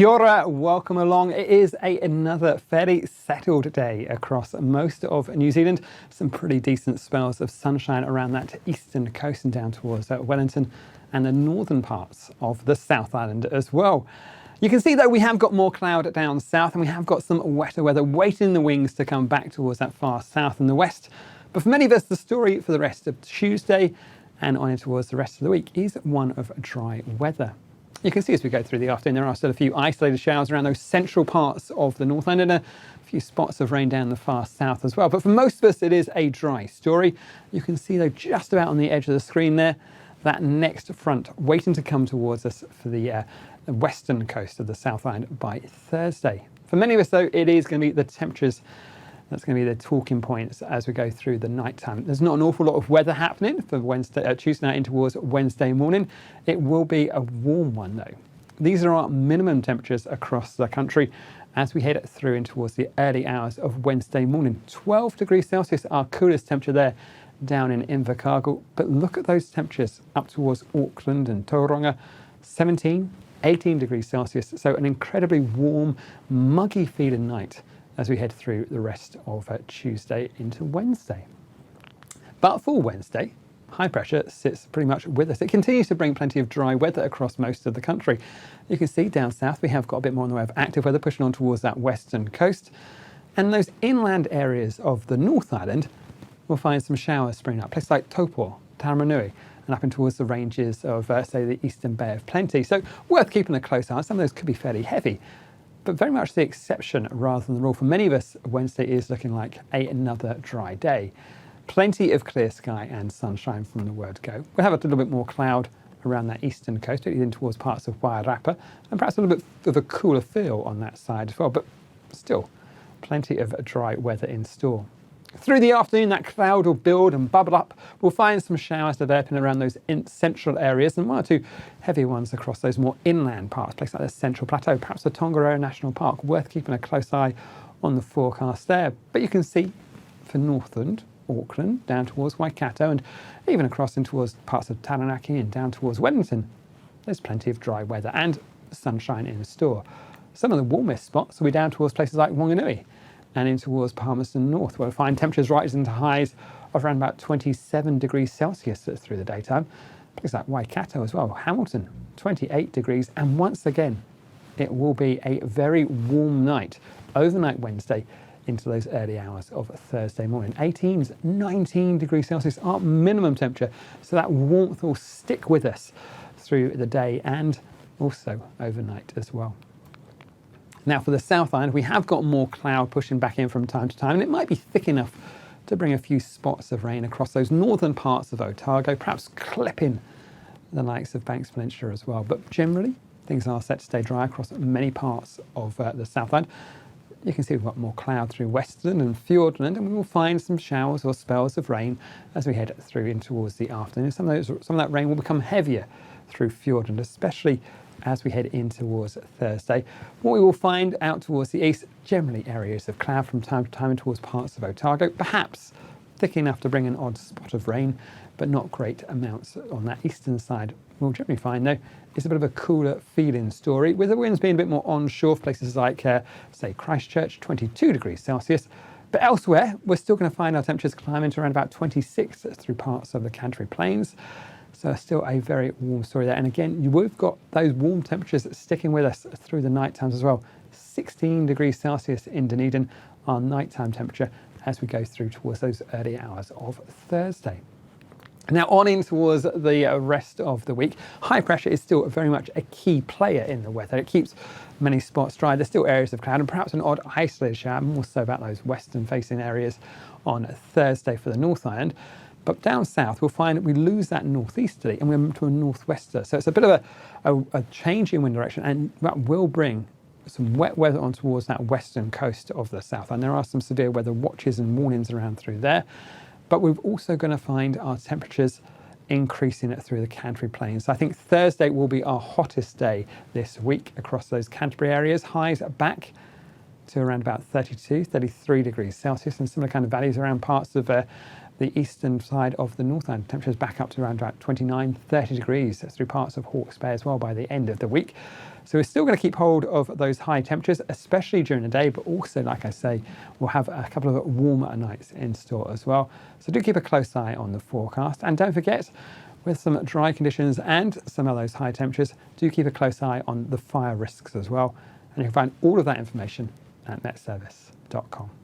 Kia ora, welcome along. It is another fairly settled day across most of New Zealand. Some pretty decent spells of sunshine around that eastern coast and down towards Wellington and the northern parts of the South Island as well. You can see though we have got more cloud down south and we have got some wetter weather waiting in the wings to come back towards that far south and the west. But for many of us, the story for the rest of Tuesday and on towards the rest of the week is one of dry weather. You can see as we go through the afternoon, there are still a few isolated showers around those central parts of the North Island and a few spots of rain down the far south as well. But for most of us, it is a dry story. You can see though, just about on the edge of the screen there, that next front waiting to come towards us for the western coast of the South Island by Thursday. For many of us though, it is going to be the temperatures that's going to be the talking points as we go through the night time. There's not an awful lot of weather happening for Tuesday night in towards Wednesday morning. It will be a warm one though. These are our minimum temperatures across the country as we head through in towards the early hours of Wednesday morning. 12 degrees Celsius, our coolest temperature there down in Invercargill. But look at those temperatures up towards Auckland and Tauranga, 17, 18 degrees Celsius. So an incredibly warm, muggy feeling night as we head through the rest of Tuesday into Wednesday. But for Wednesday, high pressure sits pretty much with us. It continues to bring plenty of dry weather across most of the country. You can see down south we have got a bit more in the way of active weather pushing on towards that western coast. And those inland areas of the North Island will find some showers springing up. Places like Taupo, Taramanui, and up in towards the ranges of, say, the Eastern Bay of Plenty. So worth keeping a close eye on. Some of those could be fairly heavy, but very much the exception rather than the rule. For many of us, Wednesday is looking like another dry day. Plenty of clear sky and sunshine from the word go. We'll have a little bit more cloud around that eastern coast, particularly in towards parts of Wairarapa, and perhaps a little bit of a cooler feel on that side as well, but still plenty of dry weather in store. Through the afternoon, that cloud will build and bubble up. We'll find some showers developing around those central areas and one or two heavy ones across those more inland parts, places like the Central Plateau, perhaps the Tongariro National Park. Worth keeping a close eye on the forecast there. But you can see for Northland, Auckland, down towards Waikato and even across in towards parts of Taranaki and down towards Wellington, there's plenty of dry weather and sunshine in store. Some of the warmest spots will be down towards places like Wanganui and in towards Palmerston North, where we'll find temperatures rising to highs of around about 27 degrees Celsius through the daytime. Places like Waikato as well, Hamilton, 28 degrees. And once again, it will be a very warm night, overnight Wednesday into those early hours of Thursday morning. 18s, 19 degrees Celsius, our minimum temperature. So that warmth will stick with us through the day and also overnight as well. Now for the South Island, we have got more cloud pushing back in from time to time, and it might be thick enough to bring a few spots of rain across those northern parts of Otago, perhaps clipping the likes of Banks Peninsula as well. But generally, things are set to stay dry across many parts of the South Island. You can see we've got more cloud through Westland and Fiordland, and we will find some showers or spells of rain as we head through in towards the afternoon. Some of that rain will become heavier through Fiordland, especially as we head in towards Thursday. What we will find out towards the east, generally areas of cloud from time to time towards parts of Otago, perhaps thick enough to bring an odd spot of rain, but not great amounts on that eastern side. We'll generally find though, it's a bit of a cooler feeling story, with the winds being a bit more onshore, places like, say, Christchurch, 22 degrees Celsius. But elsewhere, we're still going to find our temperatures climbing to around about 26 through parts of the Canterbury Plains. So still a very warm story there. And again, we've got those warm temperatures sticking with us through the night times as well. 16 degrees Celsius in Dunedin, our nighttime temperature as we go through towards those early hours of Thursday. Now on in towards the rest of the week, high pressure is still very much a key player in the weather. It keeps many spots dry. There's still areas of cloud and perhaps an odd isolated shower, more so about those western facing areas on Thursday for the North Island. But down south, we'll find that we lose that northeasterly and we're to a northwester. So it's a bit of a change in wind direction, and that will bring some wet weather on towards that western coast of the south. And there are some severe weather watches and warnings around through there. But we're also going to find our temperatures increasing through the Canterbury Plains. So I think Thursday will be our hottest day this week across those Canterbury areas. Highs back to around about 32, 33 degrees Celsius, and similar kind of values around parts of the the eastern side of the Northland. Temperatures back up to around about 29, 30 degrees through parts of Hawke's Bay as well by the end of the week. So we're still going to keep hold of those high temperatures, especially during the day, but also, like I say, we'll have a couple of warmer nights in store as well. So do keep a close eye on the forecast. And don't forget, with some dry conditions and some of those high temperatures, do keep a close eye on the fire risks as well. And you can find all of that information at metservice.com.